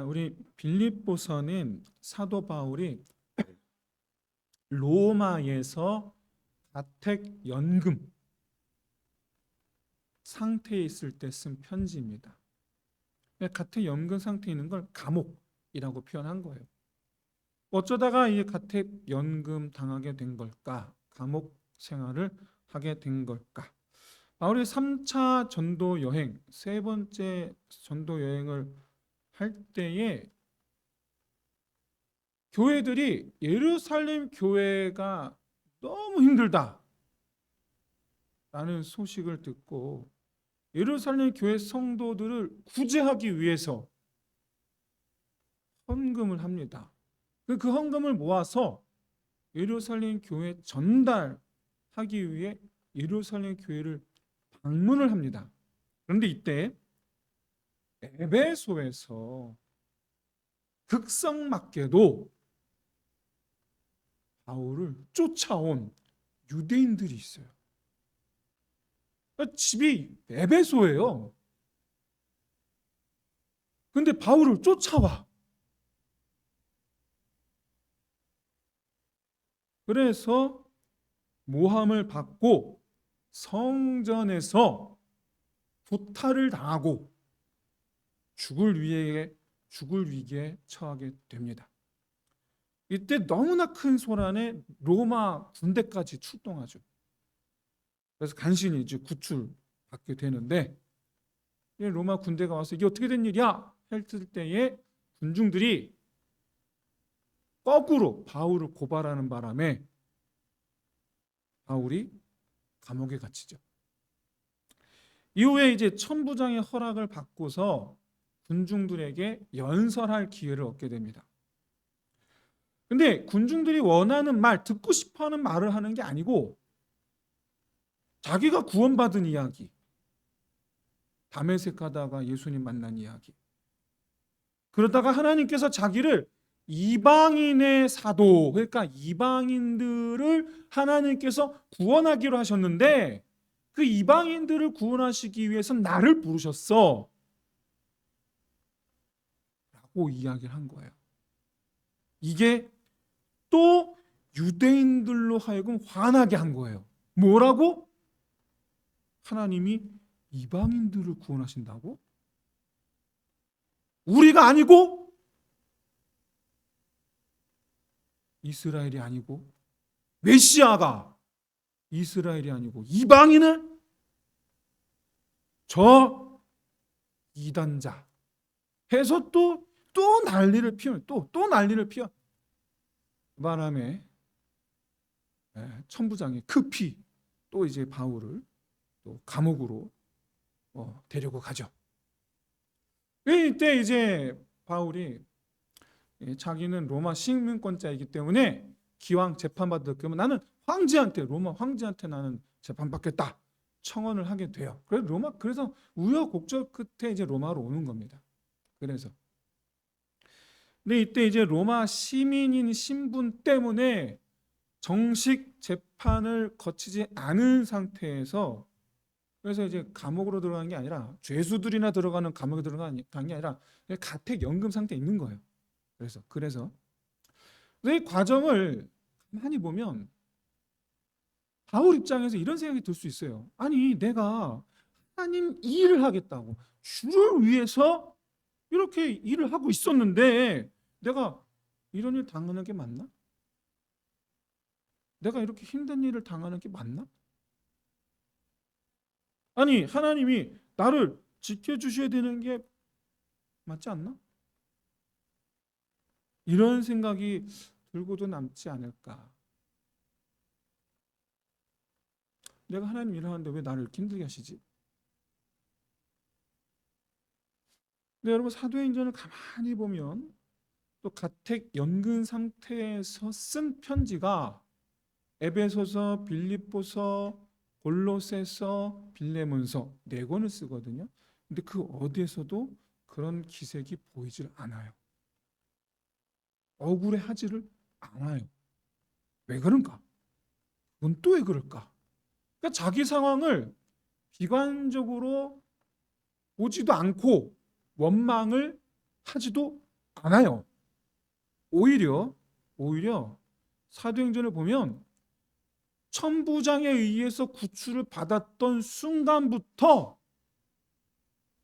우리 빌립보서는 사도 바울이 로마에서 가택 연금 상태에 있을 때 쓴 편지입니다. 가택 연금 상태에 있는 걸 감옥이라고 표현한 거예요. 어쩌다가 이 가택 연금 당하게 된 걸까? 감옥 생활을 하게 된 걸까? 바울이 3차 전도 여행, 세 번째 전도 여행을 할 때에 교회들이 예루살렘 교회가 너무 힘들다 라는 소식을 듣고 예루살렘 교회 성도들을 구제하기 위해서 헌금을 합니다. 그 헌금을 모아서 예루살렘 교회에 전달하기 위해 예루살렘 교회를 방문을 합니다. 그런데 이때 에베소에서 극성맞게도 바울을 쫓아온 유대인들이 있어요. 집이 에베소예요. 근데 바울을 쫓아와. 그래서 모함을 받고 성전에서 구타를 당하고 죽을 위기에 처하게 됩니다. 이때 너무나 큰 소란에 로마 군대까지 출동하죠. 그래서 간신히 이제 구출받게 되는데 로마 군대가 와서 이게 어떻게 된 일이야? 했을 때에 군중들이 거꾸로 바울을 고발하는 바람에 바울이 감옥에 갇히죠. 이후에 이제 천부장의 허락을 받고서 군중들에게 연설할 기회를 얻게 됩니다. 근데 군중들이 원하는 말, 듣고 싶어하는 말을 하는 게 아니고 자기가 구원받은 이야기, 다메섹 가다가 예수님 만난 이야기, 그러다가 하나님께서 자기를 이방인의 사도, 그러니까 이방인들을 하나님께서 구원하기로 하셨는데 그 이방인들을 구원하시기 위해서 나를 부르셨어 라고 이야기를 한 거예요. 이게 또 유대인들로 하여금 화나게 한 거예요. 뭐라고? 하나님이 이방인들을 구원하신다고? 우리가 아니고? 이스라엘이 아니고? 메시아가 이스라엘이 아니고 이방인을? 저 이단자 해서 또 난리를 피워, 또 난리를 피워. 바람에 천부장이 급히 또 이제 바울을 또 감옥으로 데리고 가죠. 이때 이제 바울이 자기는 로마 시민권자이기 때문에 기왕 재판받을 거면 나는 로마 황제한테 나는 재판받겠다 청원을 하게 돼요. 그래서 우여곡절 끝에 이제 로마로 오는 겁니다. 근데 이때 이제 로마 시민인 신분 때문에 정식 재판을 거치지 않은 상태에서 그래서 이제 감옥으로 들어간 게 아니라 죄수들이나 들어가는 감옥에 들어간 게 아니라 가택 연금 상태에 있는 거예요. 그래서 이 과정을 많이 보면 바울 입장에서 이런 생각이 들 수 있어요. 아니 내가 하나님 일을 하겠다고 주를 위해서 이렇게 일을 하고 있었는데 내가 이런 일 당하는 게 맞나? 내가 이렇게 힘든 일을 당하는 게 맞나? 아니 하나님이 나를 지켜주셔야 되는 게 맞지 않나? 이런 생각이 들고도 남지 않을까? 내가 하나님 일을 하는데 왜 나를 이렇게 힘들게 하시지? 근데 여러분 사도행전을 가만히 보면 또 가택 연금 상태에서 쓴 편지가 에베소서, 빌립보서, 골로새서, 빌레몬서 4권을 쓰거든요. 근데 그 어디에서도 그런 기색이 보이질 않아요. 억울해하지를 않아요. 왜 그런가? 그건 또 왜 그럴까? 그러니까 자기 상황을 비관적으로 보지도 않고 원망을 하지도 않아요. 오히려 사도행전을 보면 천부장에 의해서 구출을 받았던 순간부터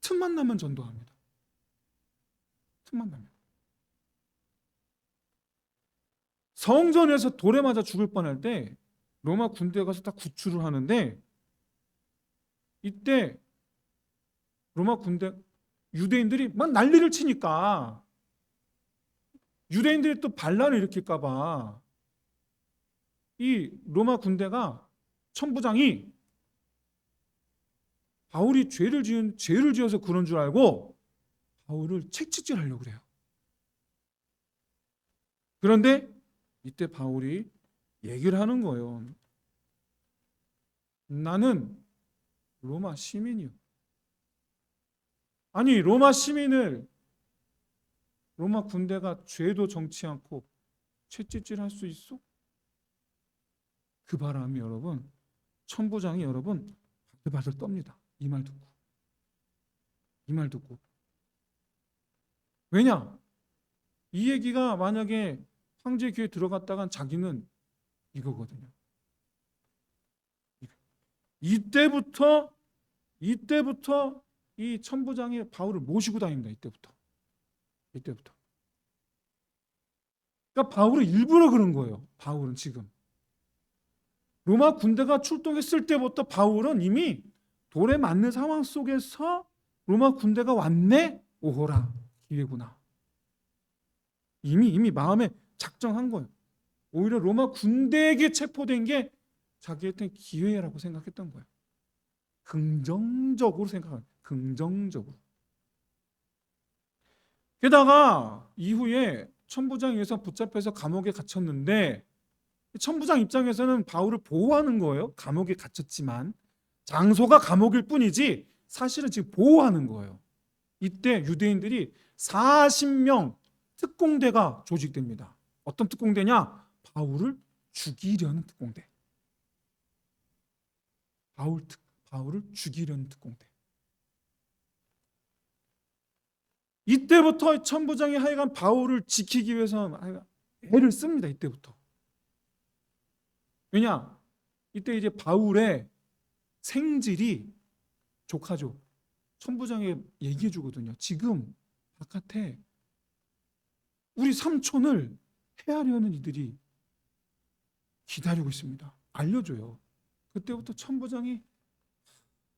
틈만 나면 전도합니다. 틈만 나면. 성전에서 돌에 맞아 죽을 뻔할 때 로마 군대에 가서 다 구출을 하는데, 이때 로마 군대 유대인들이 막 난리를 치니까 유대인들이 또 반란을 일으킬까 봐 이 로마 군대가 천부장이 바울이 죄를 지어서 그런 줄 알고 바울을 채찍질하려고 그래요. 그런데 이때 바울이 얘기를 하는 거예요. 나는 로마 시민이요. 아니, 로마 시민을 로마 군대가 죄도 정치 않고 채찍질할 수 있어? 그 바람이 여러분, 천부장이 여러분 바들바들 떱니다. 이 말 듣고. 왜냐? 이 얘기가 만약에 황제 귀에 들어갔다간 자기는 이거거든요. 이때부터 이 천부장이 바울을 모시고 다닙니다. 이때부터. 그러니까 바울은 일부러 그런 거예요. 바울은 지금 로마 군대가 출동했을 때부터 바울은 이미 돌에 맞는 상황 속에서 로마 군대가 왔네? 오호라, 기회구나. 이미 마음에 작정한 거예요. 오히려 로마 군대에게 체포된 게 자기한테 기회라고 생각했던 거예요. 긍정적으로 생각합니다. 긍정적으로. 게다가 이후에 천부장에 의해서 붙잡혀서 감옥에 갇혔는데, 천부장 입장에서는 바울을 보호하는 거예요. 감옥에 갇혔지만 장소가 감옥일 뿐이지 사실은 지금 보호하는 거예요. 이때 유대인들이 40명 특공대가 조직됩니다. 어떤 특공대냐? 바울을 죽이려는 특공대. 바울을 죽이려는 특공대. 이때부터 천부장이 하여간 바울을 지키기 위해서 애를 씁니다. 이때부터. 왜냐? 이때 이제 바울의 생질이 조카죠. 천부장에 얘기해 주거든요. 지금 바깥에 우리 삼촌을 해하려는 이들이 기다리고 있습니다. 알려줘요. 그때부터 천부장이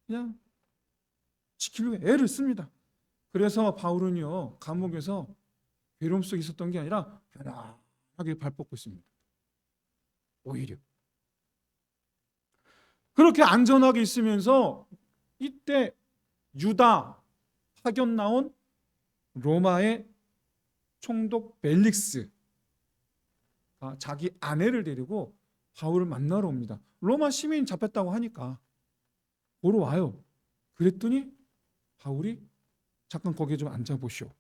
그냥 지키려고 애를 씁니다. 그래서 바울은요, 감옥에서 괴로움 속에 있었던 게 아니라 편안하게 발 뻗고 있습니다. 오히려 그렇게 안전하게 있으면서 이때 유다 파견 나온 로마의 총독 벨릭스 자기 아내를 데리고 바울을 만나러 옵니다. 로마 시민 잡혔다고 하니까 보러 와요. 그랬더니 바울이 잠깐 거기에 좀 앉아보시오.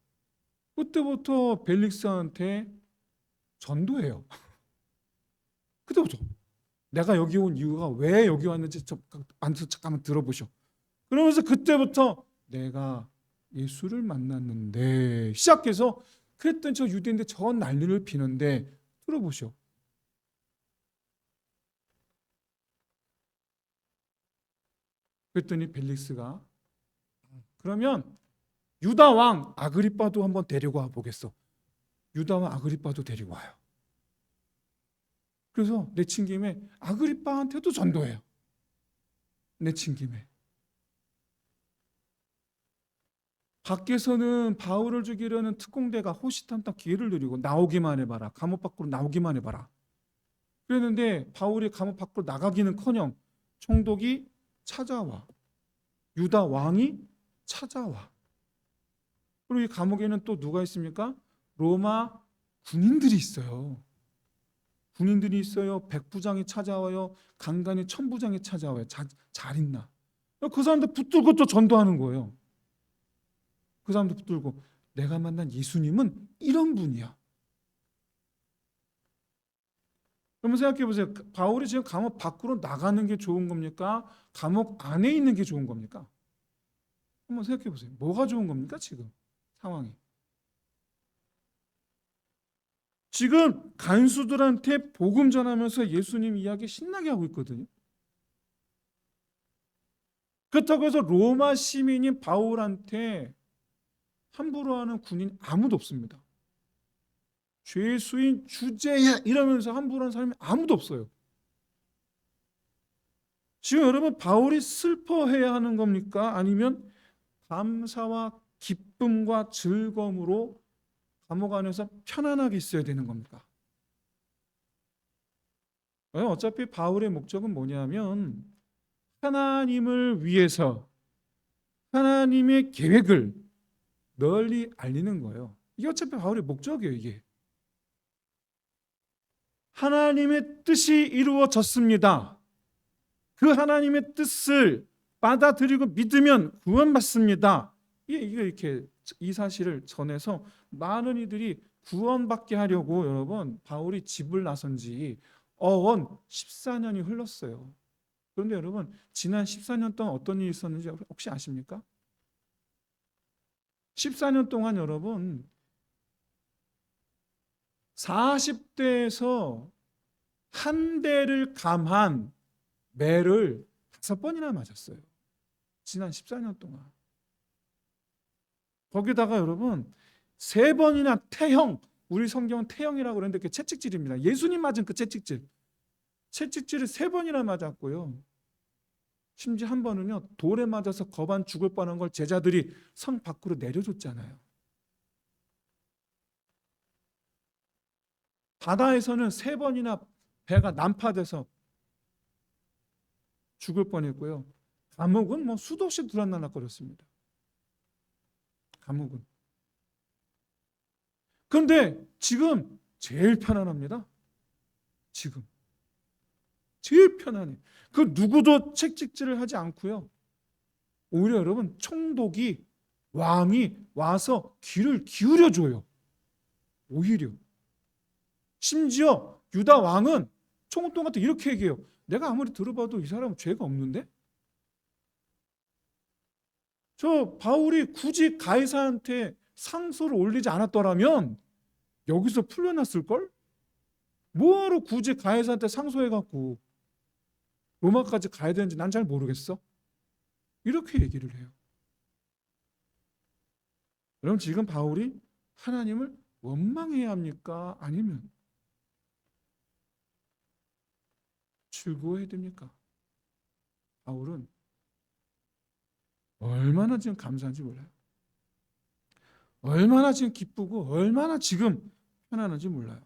그때부터 벨릭스한테 전도해요. 그때부터 내가 여기 온 이유가 왜 여기 왔는지 잠깐만 들어보시오. 그러면서 그때부터 내가 예수를 만났는데 시작해서 그랬더니 저 유대인들 저 난리를 피는데 들어보시오. 그랬더니 벨릭스가 그러면 유다 왕 아그리빠도 한번 데리고 와보겠어. 유다 왕 아그리빠도 데리고 와요. 그래서 내친 김에 아그리빠한테도 전도해요. 내친 김에. 밖에서는 바울을 죽이려는 특공대가 호시탐탐 기회를 누리고 나오기만 해봐라. 감옥 밖으로 나오기만 해봐라. 그랬는데 바울이 감옥 밖으로 나가기는커녕 총독이 찾아와. 유다 왕이 찾아와. 그리고 이 감옥에는 또 누가 있습니까? 로마 군인들이 있어요. 군인들이 있어요. 백부장이 찾아와요. 간간히 천부장이 찾아와요. 잘 있나? 그 사람들 붙들고 또 전도하는 거예요. 그 사람들 붙들고 내가 만난 예수님은 이런 분이야. 그러면 생각해 보세요. 바울이 지금 감옥 밖으로 나가는 게 좋은 겁니까? 감옥 안에 있는 게 좋은 겁니까? 한번 생각해 보세요. 뭐가 좋은 겁니까? 지금 상황이. 지금 간수들한테 복음 전하면서 예수님 이야기 신나게 하고 있거든요. 그렇다고 해서 로마 시민인 바울한테 함부로 하는 군인 아무도 없습니다. 죄수인 주제야 이러면서 함부로 하는 사람이 아무도 없어요. 지금 여러분 바울이 슬퍼해야 하는 겁니까? 아니면 감사와 기쁨과 즐거움으로 감옥 안에서 편안하게 있어야 되는 겁니까? 어차피 바울의 목적은 뭐냐면 하나님을 위해서 하나님의 계획을 널리 알리는 거예요. 이게 어차피 바울의 목적이에요. 이게 하나님의 뜻이 이루어졌습니다. 그 하나님의 뜻을 받아들이고 믿으면 구원받습니다. 이게 이렇게 이 사실을 전해서 많은 이들이 구원받게 하려고 여러분 바울이 집을 나선 지 어언 14년이 흘렀어요. 그런데 여러분 지난 14년 동안 어떤 일이 있었는지 혹시 아십니까? 14년 동안 여러분 40대에서 한 대를 감한 매를 5번이나 맞았어요. 지난 14년 동안. 거기다가 여러분 3번이나 태형, 우리 성경은 태형이라고 그러는데 그게 채찍질입니다. 예수님 맞은 그 채찍질. 채찍질을 3번이나 맞았고요. 심지어 한 번은요 돌에 맞아서 거반 죽을 뻔한 걸 제자들이 성 밖으로 내려줬잖아요. 바다에서는 3번이나 배가 난파돼서 죽을 뻔했고요. 감옥은 뭐 수도 없이 들락날락거렸습니다. 감옥은. 그런데 지금 제일 편안합니다. 지금 제일 편안해. 그 누구도 채찍질을 하지 않고요. 오히려 여러분 총독이 왕이 와서 귀를 기울여 줘요. 오히려. 심지어 유다 왕은 총독한테 이렇게 얘기해요. 내가 아무리 들어봐도 이 사람은 죄가 없는데? 저 바울이 굳이 가이사한테 상소를 올리지 않았더라면 여기서 풀려났을걸? 뭐하러 굳이 가이사한테 상소해갖고 로마까지 가야 되는지 난 잘 모르겠어. 이렇게 얘기를 해요. 그럼 지금 바울이 하나님을 원망해야 합니까? 아니면 즐거워해야 됩니까? 바울은 얼마나 지금 감사한지 몰라요. 얼마나 지금 기쁘고 얼마나 지금 편안한지 몰라요.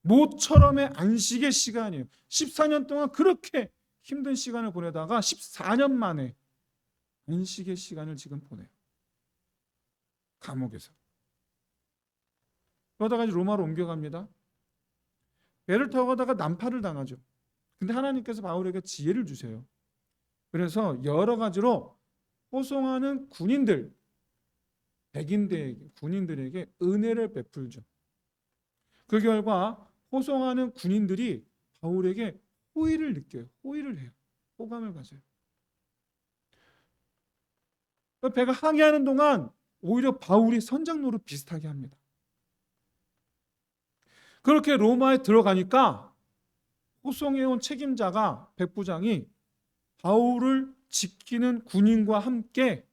모처럼의 안식의 시간이에요. 14년 동안 그렇게 힘든 시간을 보내다가 14년 만에 안식의 시간을 지금 보내요. 감옥에서. 그러다가 이제 로마로 옮겨갑니다. 배를 타고 가다가 난파를 당하죠. 근데 하나님께서 바울에게 지혜를 주세요. 그래서 여러 가지로 호송하는 군인들, 백인들에게, 군인들에게 은혜를 베풀죠. 그 결과 호송하는 군인들이 바울에게 호의를 느껴요. 호의를 해요. 호감을 가져요. 배가 항해하는 동안 오히려 바울이 선장 노릇 비슷하게 합니다. 그렇게 로마에 들어가니까 호송해온 책임자가 백부장이 바울을 지키는 군인과 함께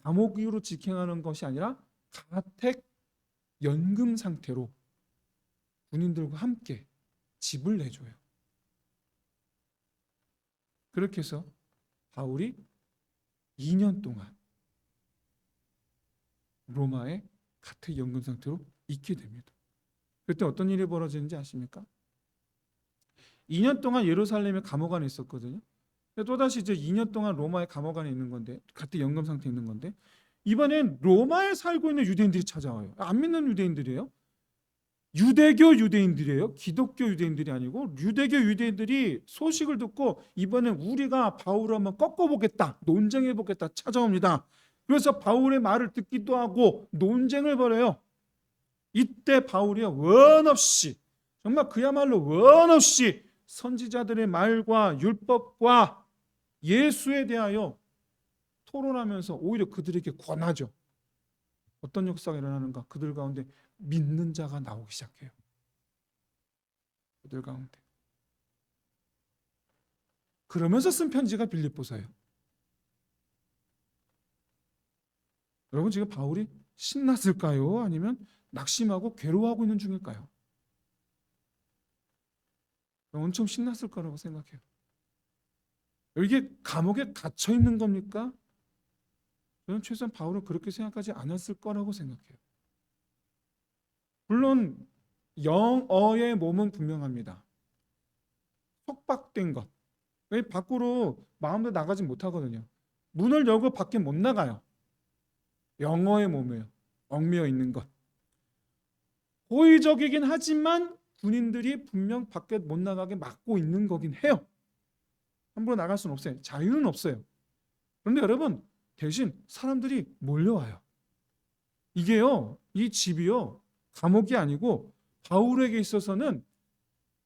감옥으로 직행하는 것이 아니라 가택 연금 상태로 군인들과 함께 집을 내줘요. 그렇게 해서 바울이 2년 동안 로마의 가택 연금 상태로 있게 됩니다. 그때 어떤 일이 벌어지는지 아십니까? 2년 동안 예루살렘의 감옥 안에 있었거든요. 또다시 이제 2년 동안 로마의 감옥 안에 있는 건데, 가택 연금 상태에 있는 건데, 이번엔 로마에 살고 있는 유대인들이 찾아와요. 안 믿는 유대인들이에요. 유대교 유대인들이에요. 기독교 유대인들이 아니고 유대교 유대인들이 소식을 듣고 이번엔 우리가 바울을 한번 꺾어보겠다, 논쟁해보겠다 찾아옵니다. 그래서 바울의 말을 듣기도 하고 논쟁을 벌여요. 이때 바울이 원없이, 정말 그야말로 원없이 선지자들의 말과 율법과 예수에 대하여 토론하면서 오히려 그들에게 권하죠. 어떤 역사가 일어나는가? 그들 가운데 믿는 자가 나오기 시작해요. 그들 가운데. 그러면서 쓴 편지가 빌립보서예요. 여러분 지금 바울이 신났을까요? 아니면 낙심하고 괴로워하고 있는 중일까요? 엄청 신났을 거라고 생각해요. 이게 감옥에 갇혀 있는 겁니까? 저는 최소한 바울은 그렇게 생각하지 않았을 거라고 생각해요. 물론 영어의 몸은 분명합니다. 속박된 것. 왜 밖으로 마음대로 나가지 못하거든요. 문을 열고 밖에 못 나가요. 영어의 몸이에요. 얽매여 있는 것. 호의적이긴 하지만 군인들이 분명 밖에 못 나가게 막고 있는 거긴 해요. 함부로 나갈 수는 없어요. 자유는 없어요. 그런데 여러분 대신 사람들이 몰려와요. 이게요, 이 집이요, 감옥이 아니고 바울에게 있어서는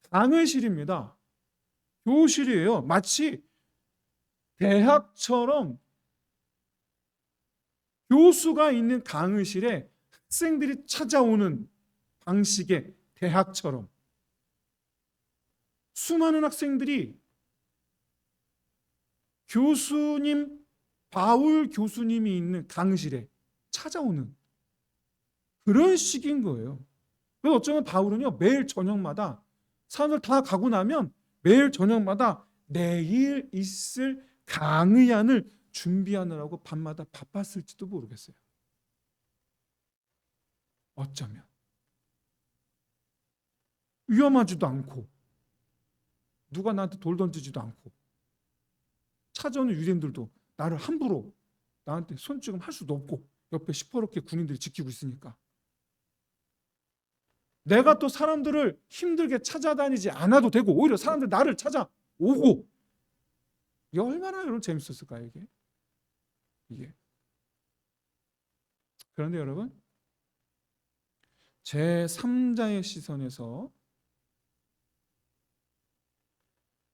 강의실입니다. 교실이에요. 마치 대학처럼 교수가 있는 강의실에 학생들이 찾아오는 방식의 대학처럼 수많은 학생들이 교수님, 바울 교수님이 있는 강의실에 찾아오는 그런 식인 거예요. 그래서 어쩌면 바울은요, 매일 저녁마다 사람들 다 가고 나면 매일 저녁마다 내일 있을 강의안을 준비하느라고 밤마다 바빴을지도 모르겠어요. 어쩌면 위험하지도 않고 누가 나한테 돌 던지지도 않고 찾아오는 유대인들도 나를 함부로 나한테 손찌검 할 수도 없고 옆에 시퍼렇게 군인들이 지키고 있으니까 내가 또 사람들을 힘들게 찾아다니지 않아도 되고 오히려 사람들 나를 찾아오고 이게 얼마나 여러분 재밌었을까요 이게. 그런데 여러분 제3자의 시선에서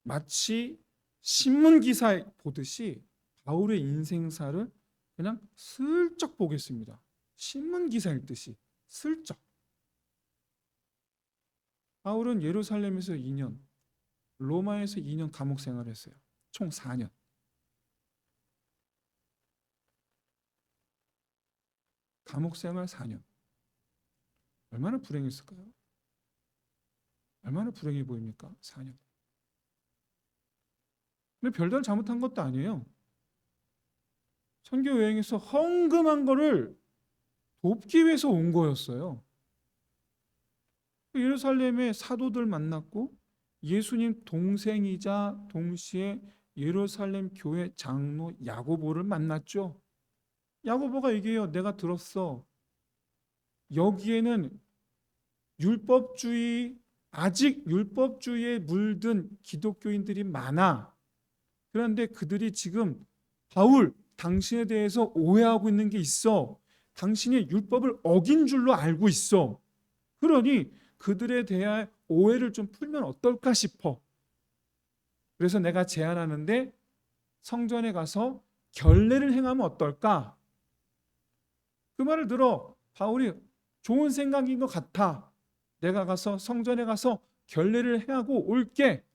마치 신문기사 보듯이 바울의 인생사를 그냥 슬쩍 보겠습니다. 신문기사 읽듯이 슬쩍. 바울은 예루살렘에서 2년, 로마에서 2년 감옥 생활을 했어요. 총 4년. 감옥 생활 4년. 얼마나 불행했을까요? 얼마나 불행해 보입니까? 4년. 근데 별다른 잘못한 것도 아니에요. 선교 여행에서 헌금한 거를 돕기 위해서 온 거였어요. 예루살렘에 사도들 만났고 예수님 동생이자 동시에 예루살렘 교회 장로 야고보를 만났죠. 야고보가 얘기해요. 내가 들었어. 여기에는 율법주의, 아직 율법주의에 물든 기독교인들이 많아. 그런데 그들이 지금 바울, 당신에 대해서 오해하고 있는 게 있어. 당신이 율법을 어긴 줄로 알고 있어. 그러니 그들에 대한 오해를 좀 풀면 어떨까 싶어. 그래서 내가 제안하는데 성전에 가서 결례를 행하면 어떨까? 그 말을 들어 바울이 좋은 생각인 것 같아. 내가 가서 성전에 가서 결례를 행하고 올게.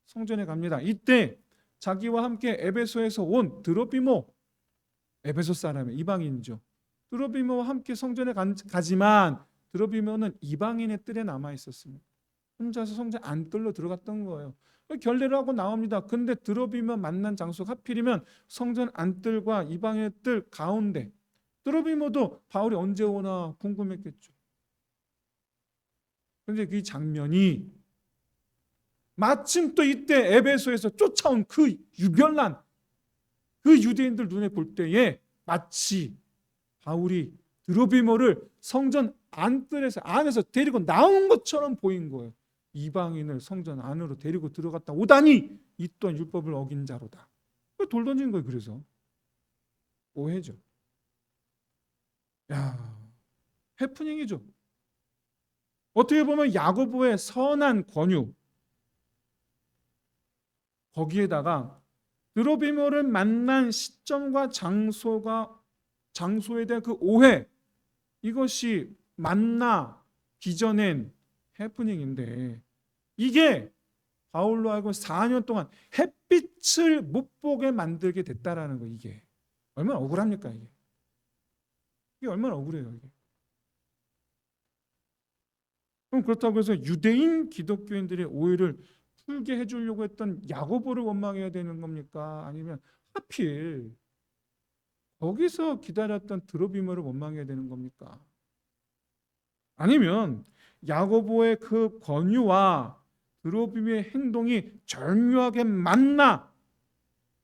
성전에 갑니다. 이때 자기와 함께 에베소에서 온 드로피모, 에베소 사람의 이방인이죠. 드로피모와 함께 성전에 가지만 드로피모는 이방인의 뜰에 남아 있었습니다. 혼자서 성전 안뜰로 들어갔던 거예요. 결례를 하고 나옵니다. 근데 드로피모 만난 장소가 하필이면 성전 안뜰과 이방인의 뜰 가운데. 드로피모도 바울이 언제 오나 궁금했겠죠. 그런데 그 장면이 마침 또 이때 에베소에서 쫓아온 그 유별난 그 유대인들 눈에 볼 때에 마치 바울이 드로피모를 성전 안에서 데리고 나온 것처럼 보인 거예요. 이방인을 성전 안으로 데리고 들어갔다 오다니 이 또한 율법을 어긴 자로다. 돌 던진 거예요. 그래서 오해죠. 야, 해프닝이죠. 어떻게 보면 야고보의 선한 권유, 거기에다가 드로피모를 만난 시점과 장소에 대한 그 오해, 이것이 만나 빚어낸 해프닝인데 이게 바울로 하여금 4년 동안 햇빛을 못 보게 만들게 됐다라는 거. 이게 얼마나 억울합니까? 이게 얼마나 억울해요. 이게. 그럼 그렇다고 해서 유대인 기독교인들의 오해를 풀게 해주려고 했던 야고보를 원망해야 되는 겁니까? 아니면 하필 거기서 기다렸던 드로비머를 원망해야 되는 겁니까? 아니면 야고보의 그 권유와 드로비머의 행동이 절묘하게 맞나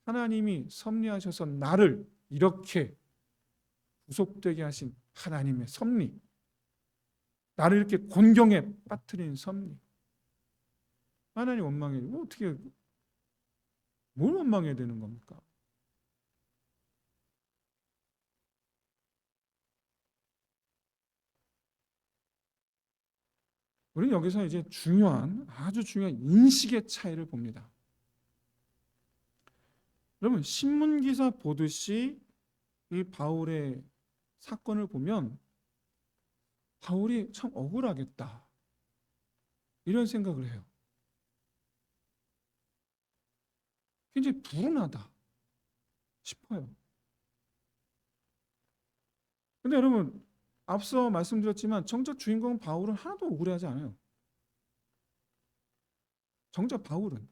하나님이 섭리하셔서 나를 이렇게 구속되게 하신 하나님의 섭리, 나를 이렇게 곤경에 빠뜨린 섭리, 하나님 원망해야 되고 어떻게 뭘 원망해야 되는 겁니까? 우리는 여기서 이제 아주 중요한 인식의 차이를 봅니다. 여러분, 신문기사 보듯이 이 바울의 사건을 보면 바울이 참 억울하겠다 이런 생각을 해요. 굉장히 불운하다 싶어요. 근데 여러분, 앞서 말씀드렸지만 정작 주인공 바울은 하나도 억울해하지 않아요. 정작 바울은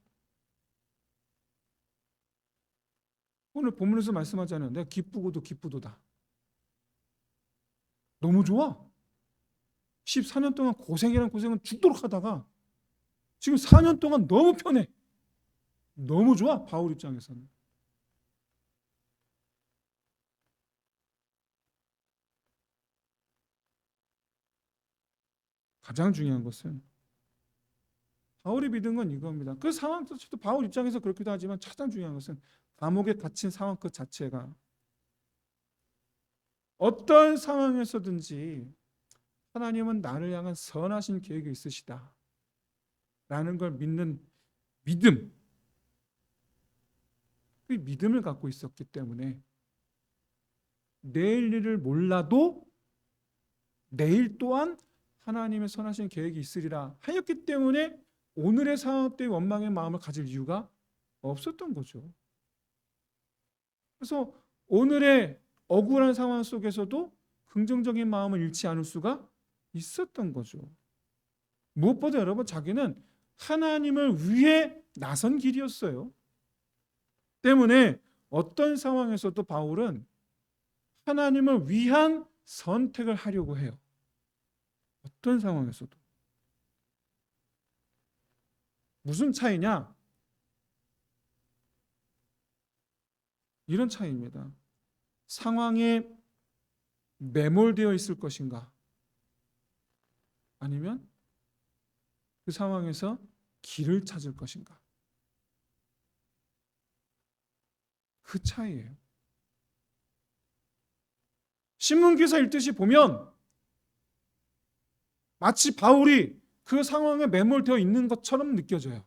오늘 본문에서 말씀하잖아요. 내가 기쁘고도 기쁘도다. 너무 좋아. 14년 동안 고생이란 고생은 죽도록 하다가 지금 4년 동안 너무 편해. 너무 좋아. 바울 입장에서는. 가장 중요한 것은 바울이 믿은 건 이겁니다. 그 상황 자체도 바울 입장에서 그렇기도 하지만 가장 중요한 것은 감옥에 갇힌 상황 그 자체가 어떤 상황에서든지 하나님은 나를 향한 선하신 계획이 있으시다 라는 걸 믿는 믿음, 그 믿음을 갖고 있었기 때문에 내일 일을 몰라도 내일 또한 하나님의 선하신 계획이 있으리라 하였기 때문에 오늘의 상황 때문에 원망의 마음을 가질 이유가 없었던 거죠. 그래서 오늘의 억울한 상황 속에서도 긍정적인 마음을 잃지 않을 수가 있었던 거죠. 무엇보다 여러분, 자기는 하나님을 위해 나선 길이었어요. 때문에 어떤 상황에서도 바울은 하나님을 위한 선택을 하려고 해요. 어떤 상황에서도. 무슨 차이냐? 이런 차이입니다. 상황에 매몰되어 있을 것인가? 아니면 그 상황에서 길을 찾을 것인가? 그 차이예요. 신문기사 읽듯이 보면 마치 바울이 그 상황에 매몰되어 있는 것처럼 느껴져요.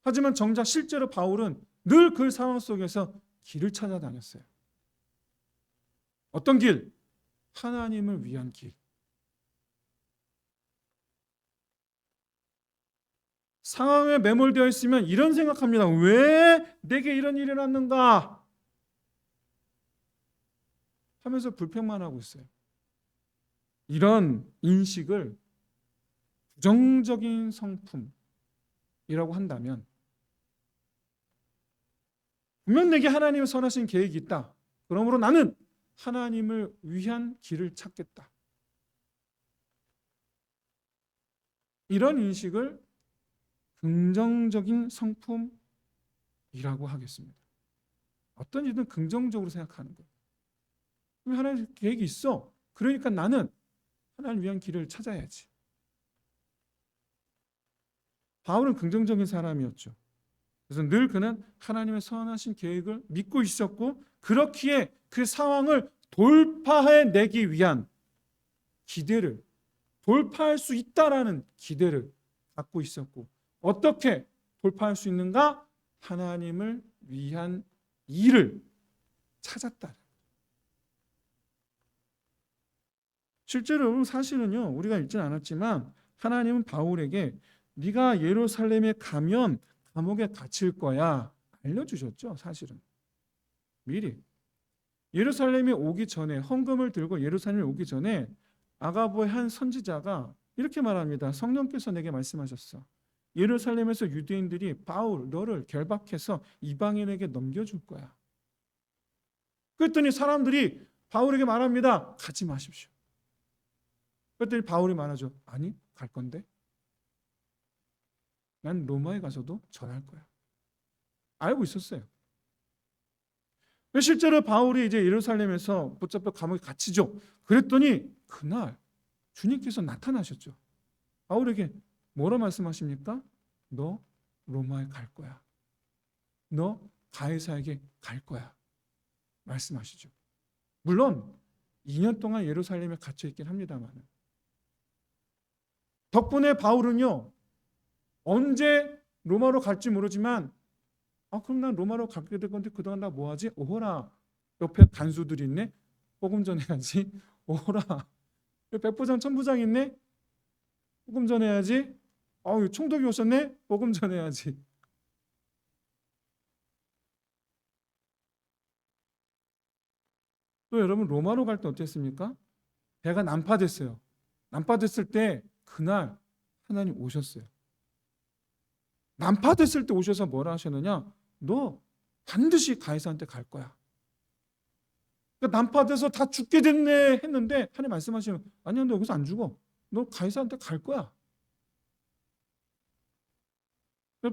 하지만 정작 실제로 바울은 늘 그 상황 속에서 길을 찾아다녔어요. 어떤 길? 하나님을 위한 길. 상황에 매몰되어 있으면 이런 생각합니다. 왜 내게 이런 일이 났는가? 하면서 불평만 하고 있어요. 이런 인식을 부정적인 성품이라고 한다면 분명 내게 하나님의 선하신 계획이 있다. 그러므로 나는 하나님을 위한 길을 찾겠다. 이런 인식을 긍정적인 성품이라고 하겠습니다. 어떤 일든 긍정적으로 생각하는 거예요. 하나님의 계획이 있어. 그러니까 나는 하나님을 위한 길을 찾아야지. 바울은 긍정적인 사람이었죠. 그래서 늘 그는 하나님의 선하신 계획을 믿고 있었고 그렇기에 그 상황을 돌파해내기 위한 기대를, 돌파할 수 있다라는 기대를 갖고 있었고 어떻게 돌파할 수 있는가? 하나님을 위한 일을 찾았다. 실제로 사실은요, 우리가 읽진 않았지만 하나님은 바울에게 네가 예루살렘에 가면 감옥에 갇힐 거야 알려주셨죠. 사실은 미리 예루살렘에 오기 전에, 헌금을 들고 예루살렘에 오기 전에 아가보의 한 선지자가 이렇게 말합니다. 성령께서 내게 말씀하셨어. 예루살렘에서 유대인들이 바울 너를 결박해서 이방인에게 넘겨줄 거야. 그랬더니 사람들이 바울에게 말합니다. 가지 마십시오. 그랬더니 바울이 말하죠. 아니, 갈 건데. 난 로마에 가서도 전할 거야. 알고 있었어요. 실제로 바울이 이제 예루살렘에서 붙잡혀 감옥에 갇히죠. 그랬더니 그날 주님께서 나타나셨죠. 바울에게 뭐라 말씀하십니까? 너 로마에 갈 거야. 너 가이사에게 갈 거야. 말씀하시죠. 물론 2년 동안 예루살렘에 갇혀 있긴 합니다만 덕분에 바울은요 언제 로마로 갈지 모르지만 그럼 난 로마로 가게 될 건데 그동안 나 뭐하지? 오호라 옆에 간수들이 있네. 복음 전해야지. 오호라 백부장 천부장 있네. 복음 전해야지. 총독이 오셨네. 복음 전해야지. 또 여러분 로마로 갈 때 어땠습니까? 배가 난파됐어요. 난파됐을 때 그날 하나님 오셨어요. 난파됐을 때 오셔서 뭐라 하셨느냐? 너 반드시 가이사한테 갈 거야. 그러니까 난파돼서 다 죽게 됐네 했는데 하나님 말씀하시면 아니야 너 여기서 안 죽어. 너 가이사한테 갈 거야.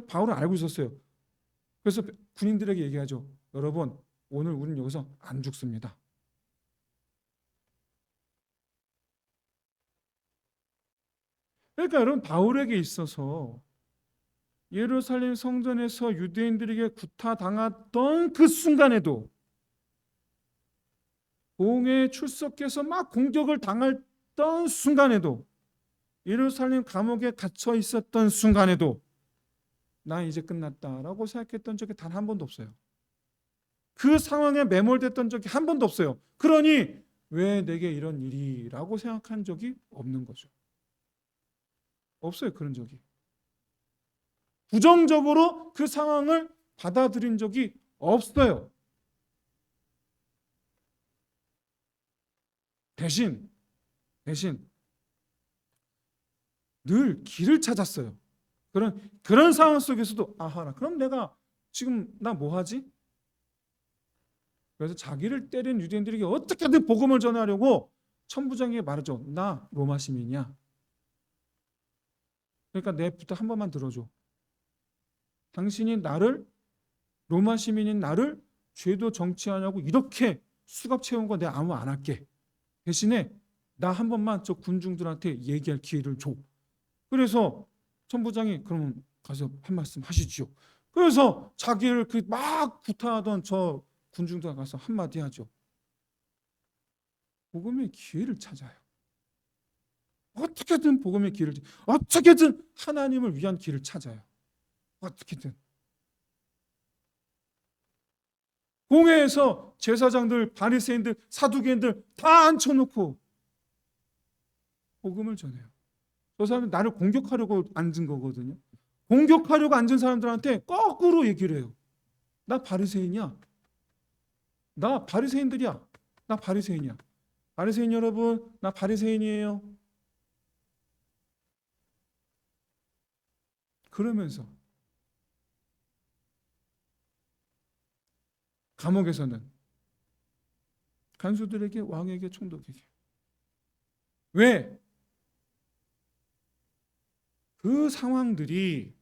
바울은 알고 있었어요. 그래서 군인들에게 얘기하죠. 여러분 오늘 우리는 여기서 안 죽습니다. 그러니까 여러분 바울에게 있어서 예루살렘 성전에서 유대인들에게 구타당했던 그 순간에도 공회에 출석해서 막 공격을 당했던 순간에도 예루살렘 감옥에 갇혀 있었던 순간에도 나 이제 끝났다라고 생각했던 적이 단 한 번도 없어요. 그 상황에 매몰됐던 적이 한 번도 없어요. 그러니 왜 내게 이런 일이라고 생각한 적이 없는 거죠. 없어요. 그런 적이. 부정적으로 그 상황을 받아들인 적이 없어요. 대신 늘 길을 찾았어요. 그런 상황 속에서도 아하라. 그럼 내가 지금 나 뭐 하지? 그래서 자기를 때린 유대인들에게 어떻게든 복음을 전하려고 천부장에게 말하죠. 나 로마 시민이야. 그러니까 내 부탁 한 번만 들어줘. 당신이 나를 로마 시민인 나를 죄도 정치하냐고 이렇게 수갑 채운 거 내가 아무 안 할게. 대신에 나 한 번만 저 군중들한테 얘기할 기회를 줘. 그래서 천부장이 그러면 가서 한 말씀 하시지요. 그래서 자기를 그 막 구타하던 저 군중들 가서 한마디 하죠. 복음의 기회를 찾아요. 어떻게든 복음의 길을, 어떻게든 하나님을 위한 길을 찾아요. 어떻게든. 공회에서 제사장들, 바리새인들, 사두개인들 다 앉혀놓고 복음을 전해요. 저 사람은 나를 공격하려고 앉은 거거든요. 공격하려고 앉은 사람들한테 거꾸로 얘기를 해요. 나 바리새인이야. 나 바리새인들이야. 나 바리새인이야. 바리새인 여러분, 나 바리새인이에요. 그러면서 감옥에서는 간수들에게, 왕에게, 총독에게 왜? 그 상황들이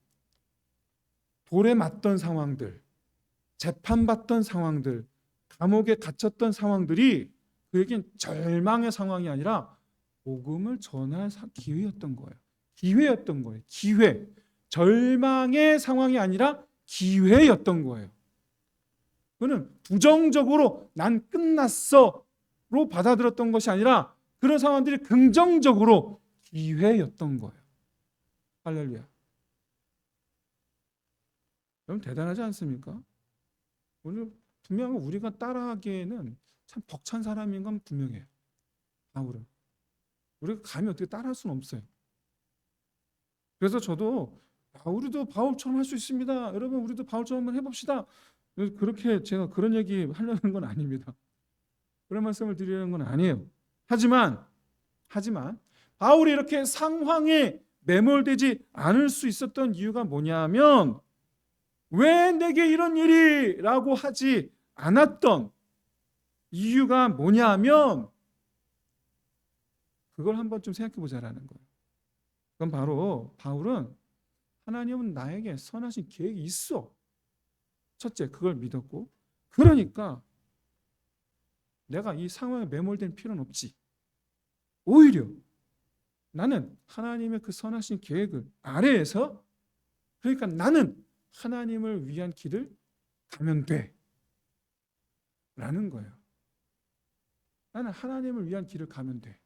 돌에 맞던 상황들, 재판받던 상황들, 감옥에 갇혔던 상황들이 그에겐 절망의 상황이 아니라 복음을 전할 기회였던 거예요. 기회였던 거예요. 기회. 절망의 상황이 아니라 기회였던 거예요. 그는 부정적으로 난 끝났어로 받아들였던 것이 아니라 그런 상황들이 긍정적으로 기회였던 거예요. 할렐루야. 여러분 대단하지 않습니까? 오늘 분명히 우리가 따라하기에는 참 벅찬 사람인 건 분명해요. 바울은. 우리가 감히 어떻게 따라할 수는 없어요. 그래서 저도 우리도 바울처럼 할 수 있습니다. 여러분 우리도 바울처럼 한번 해봅시다. 그렇게 제가 그런 얘기 하려는 건 아닙니다. 그런 말씀을 드리려는 건 아니에요. 하지만 바울이 이렇게 상황에 매몰되지 않을 수 있었던 이유가 뭐냐면 왜 내게 이런 일이? 라고 하지 않았던 이유가 뭐냐면 그걸 한번 좀 생각해 보자라는 거예요. 그건 바로 바울은 하나님은 나에게 선하신 계획이 있어. 첫째, 그걸 믿었고, 그러니까 내가 이 상황에 매몰될 필요는 없지. 오히려 나는 하나님의 그 선하신 계획을 아래에서, 그러니까 나는 하나님을 위한 길을 가면 돼 라는 거예요. 나는 하나님을 위한 길을 가면 돼.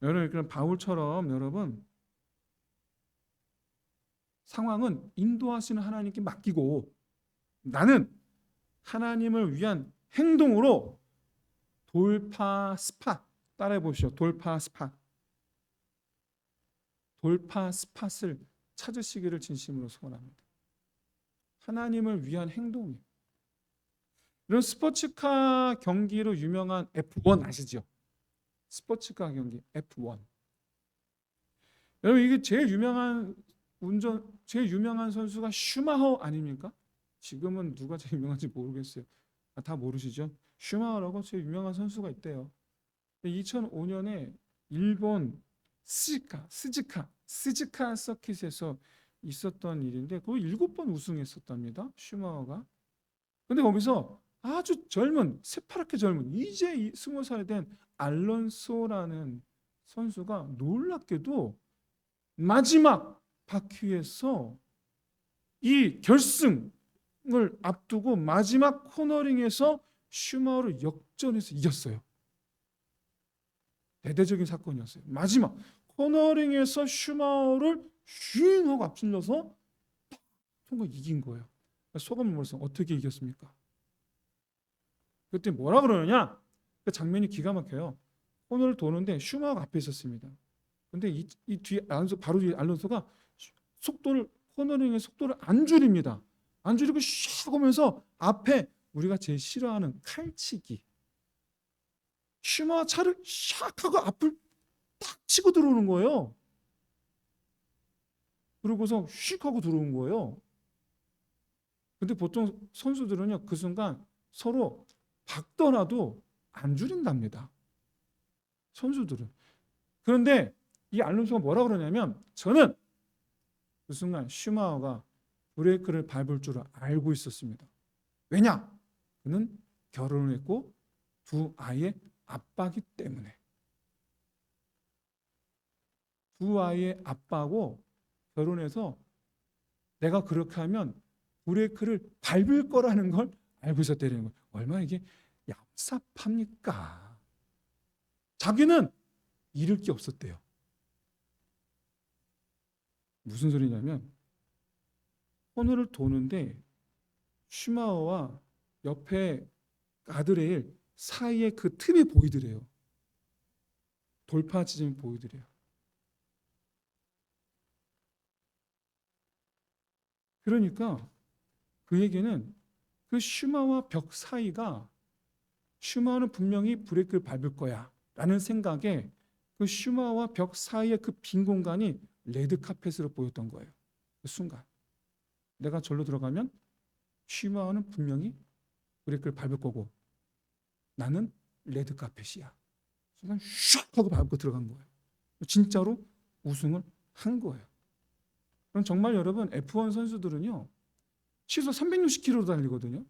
여러분, 그럼 바울처럼 여러분 상황은 인도하시는 하나님께 맡기고 나는 하나님을 위한 행동으로 돌파 스팟, 따라해 보시죠. 돌파 스팟을 찾으시기를 진심으로 소원합니다. 하나님을 위한 행동이에요. 이런 스포츠카 경기로 유명한 F1 아시죠? 스포츠카 경기 F1. 여러분 이게 제일 유명한 선수가 슈마허 아닙니까? 지금은 누가 제일 유명한지 모르겠어요. 다 모르시죠? 슈마허라고 제일 유명한 선수가 있대요. 2005년에 일본 스즈카 서킷에서 있었던 일인데 그걸 7번 우승했었답니다. 슈마허가. 근데 거기서 아주 젊은, 새파랗게 젊은 이제 20살이 된 알론소라는 선수가 놀랍게도 마지막 바퀴에서 이 결승을 앞두고 마지막 코너링에서 슈마허를 역전해서 이겼어요. 대대적인 사건이었어요. 마지막 코너링에서 슈마허를 슝 하고 앞질러서 통과 이긴 거예요. 소감을 몰라서 어떻게 이겼습니까? 그때 뭐라 그러느냐? 그 장면이 기가 막혀요. 코너를 도는데 슈마허가 앞에 있었습니다. 근데 이 뒤에 바로 뒤에 알론소가 코너링의 속도를 안 줄입니다. 안 줄이고 슉 오면서 앞에 우리가 제일 싫어하는 칼치기. 슈마허 차를 샥 하고 앞을 딱 치고 들어오는 거예요. 그러고서 슉 하고 들어온 거예요. 근데 보통 선수들은요 그 순간 서로 박더라도 안 줄인답니다. 선수들은. 그런데 이 알론소가 뭐라 그러냐면 저는 그 순간 슈마허가 브레이크를 밟을 줄 알고 있었습니다. 왜냐? 그는 결혼을 했고 두 아이의 아빠이기 때문에. 두 아이의 아빠고 결혼해서 내가 그렇게 하면 브레이크를 밟을 거라는 걸 알고 있었다는 거예요. 얼마나 이게 얍삽합니까? 자기는 잃을 게 없었대요. 무슨 소리냐면 코너를 도는데 슈마허와 옆에 가드레일 사이에 그 틈이 보이더래요. 돌파 지점이 보이더래요. 그러니까 그에게는 그 슈마허와 벽 사이가 슈마허는 분명히 브레이크를 밟을 거야 라는 생각에 그 슈마허와 벽 사이의 그 빈 공간이 레드카펫으로 보였던 거예요. 그 순간 내가 절로 들어가면 슈마허는 분명히 브레이크를 밟을 거고 나는 레드카펫이야. 순간 슉 하고 밟고 들어간 거예요. 진짜로 우승을 한 거예요. 그럼 정말 여러분 F1 선수들은요 시속 360km 달리거든요.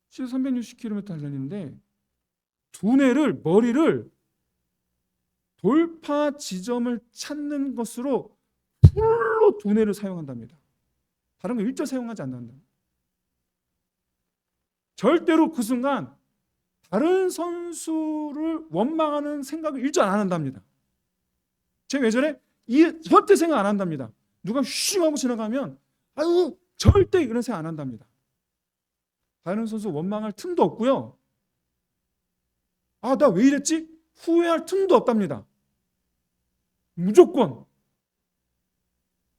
시속 360km 달리는데 머리를 돌파 지점을 찾는 것으로 풀로 두뇌를 사용한답니다. 다른 거 일절 사용하지 않는다. 절대로 그 순간 다른 선수를 원망하는 생각을 일절 안 한답니다. 제가 왜 저래? 절대 생각 안 한답니다. 누가 쉬 하고 지나가면 아유 절대 이런 생각 안 한답니다. 다른 선수 원망할 틈도 없고요. 아, 나 왜 이랬지? 후회할 틈도 없답니다. 무조건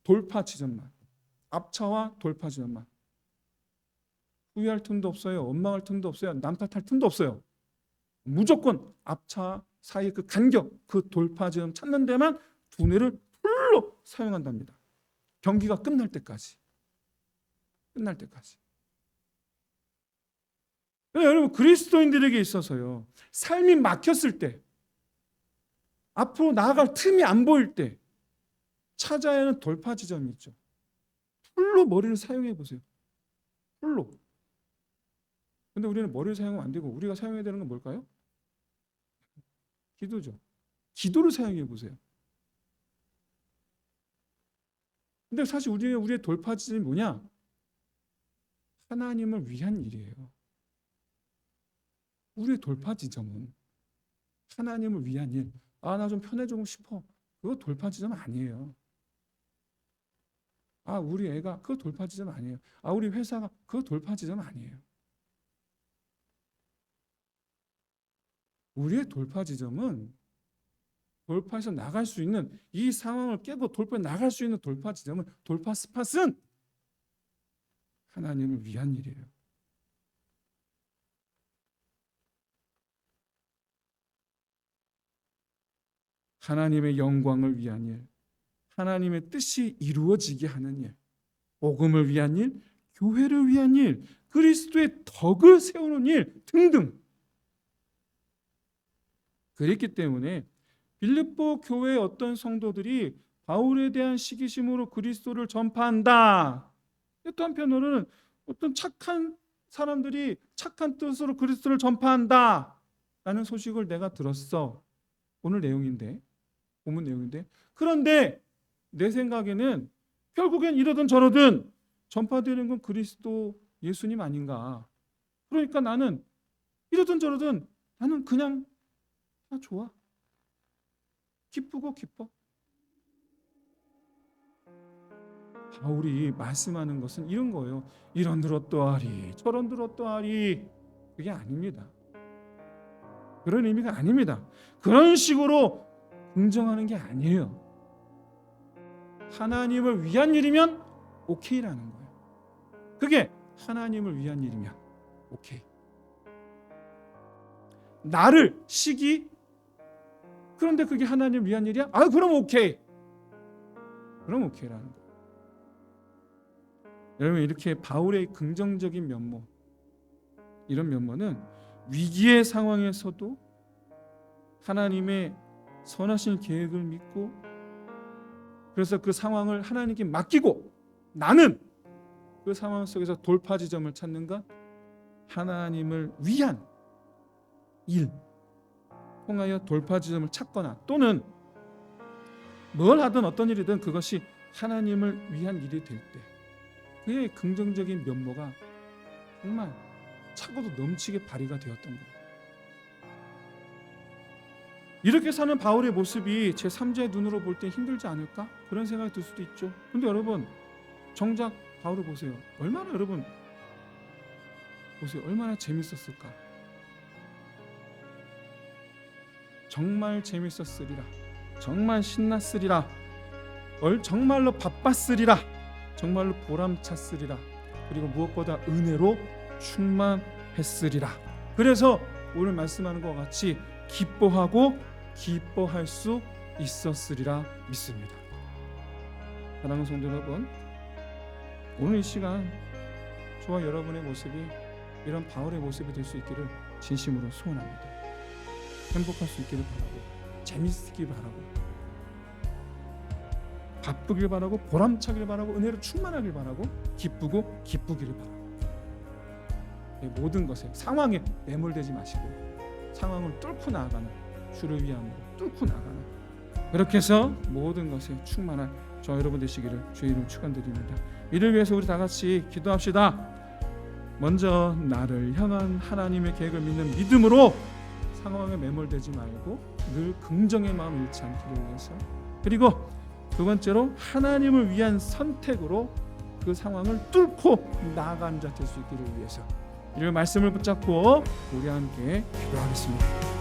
돌파 지점만, 앞차와 돌파 지점만. 후회할 틈도 없어요. 원망할 틈도 없어요. 남 탓할 틈도 없어요. 무조건 앞차 사이 그 간격, 그 돌파 지점 찾는 데만 두뇌를 풀로 사용한답니다. 경기가 끝날 때까지. 끝날 때까지. 여러분, 그리스도인들에게 있어서요, 삶이 막혔을 때, 앞으로 나아갈 틈이 안 보일 때 찾아야 하는 돌파 지점이 있죠. 풀로 머리를 사용해 보세요. 풀로. 근데 우리는 머리를 사용하면 안 되고 우리가 사용해야 되는 건 뭘까요? 기도죠. 기도를 사용해 보세요. 근데 사실 우리의 돌파 지점이 뭐냐? 하나님을 위한 일이에요. 우리의 돌파 지점은 하나님을 위한 일. 아, 나 좀 편해지고 싶어. 그거 돌파 지점 아니에요. 아, 우리 애가 그거 돌파 지점 아니에요. 아, 우리 회사가 그거 돌파 지점 아니에요. 우리의 돌파 지점은 돌파해서 나갈 수 있는, 이 상황을 깨고 돌파해 나갈 수 있는 돌파 지점은, 돌파 스팟은 하나님을 위한 일이에요. 하나님의 영광을 위한 일, 하나님의 뜻이 이루어지게 하는 일, 복음을 위한 일, 교회를 위한 일, 그리스도의 덕을 세우는 일 등등. 그랬기 때문에 빌립보 교회의 어떤 성도들이 바울에 대한 시기심으로 그리스도를 전파한다. 또 한편으로는 어떤 착한 사람들이 착한 뜻으로 그리스도를 전파한다 라는 소식을 내가 들었어. 오늘 내용인데, 본문 내용인데, 그런데 내 생각에는 결국엔 이러든 저러든 전파되는 건 그리스도 예수님 아닌가. 그러니까 나는 이러든 저러든 나는 그냥 다 좋아. 기쁘고 기뻐. 바울이 말씀하는 것은 이런 거예요. 이런 들었더하리 저런 들었더하리. 그게 아닙니다. 그런 의미가 아닙니다. 그런 식으로 긍정하는 게 아니에요. 하나님을 위한 일이면 오케이라는 거예요. 그게 하나님을 위한 일이면 오케이. 나를 시기, 그런데 그게 하나님을 위한 일이야? 아, 그럼 오케이. 그럼 오케이라는 거예요. 여러분, 이렇게 바울의 긍정적인 면모, 이런 면모는 위기의 상황에서도 하나님의 선하신 계획을 믿고, 그래서 그 상황을 하나님께 맡기고 나는 그 상황 속에서 돌파 지점을 찾는 것, 하나님을 위한 일 통하여 돌파 지점을 찾거나, 또는 뭘 하든 어떤 일이든 그것이 하나님을 위한 일이 될 때 그의 긍정적인 면모가 정말 차고도 넘치게 발휘가 되었던 거예요. 이렇게 사는 바울의 모습이 제3자의 눈으로 볼 때 힘들지 않을까? 그런 생각이 들 수도 있죠. 근데 여러분, 정작 바울을 보세요. 얼마나, 여러분 보세요. 얼마나 재밌었을까? 정말 재밌었으리라. 정말 신났으리라. 정말로 바빴으리라. 정말로 보람찼으리라. 그리고 무엇보다 은혜로 충만했으리라. 그래서 오늘 말씀하는 것과 같이 기뻐하고 기뻐할 수 있었으리라 믿습니다. 사랑하는 성도 여러분, 오늘 이 시간 저와 여러분의 모습이 이런 바울의 모습이 될 수 있기를 진심으로 소원합니다. 행복할 수 있기를 바라고, 재밌기를 바라고, 바쁘길 바라고, 보람차길 바라고, 은혜로 충만하길 바라고, 기쁘고 기쁘기를 바라고. 모든 것에, 상황에 매몰되지 마시고 상황을 뚫고 나아가는, 주를 위함으로 뚫고 나가는, 그렇게 해서 모든 것에 충만한 저 여러분 되시기를 주의 이름 축원드립니다. 이를 위해서 우리 다 같이 기도합시다. 먼저 나를 향한 하나님의 계획을 믿는 믿음으로 상황에 매몰되지 말고 늘 긍정의 마음 잃지 않기를 위해서, 그리고 두 번째로 하나님을 위한 선택으로 그 상황을 뚫고 나아가는 자 될 수 있기를 위해서, 이 말씀을 붙잡고 우리 함께 기도하겠습니다.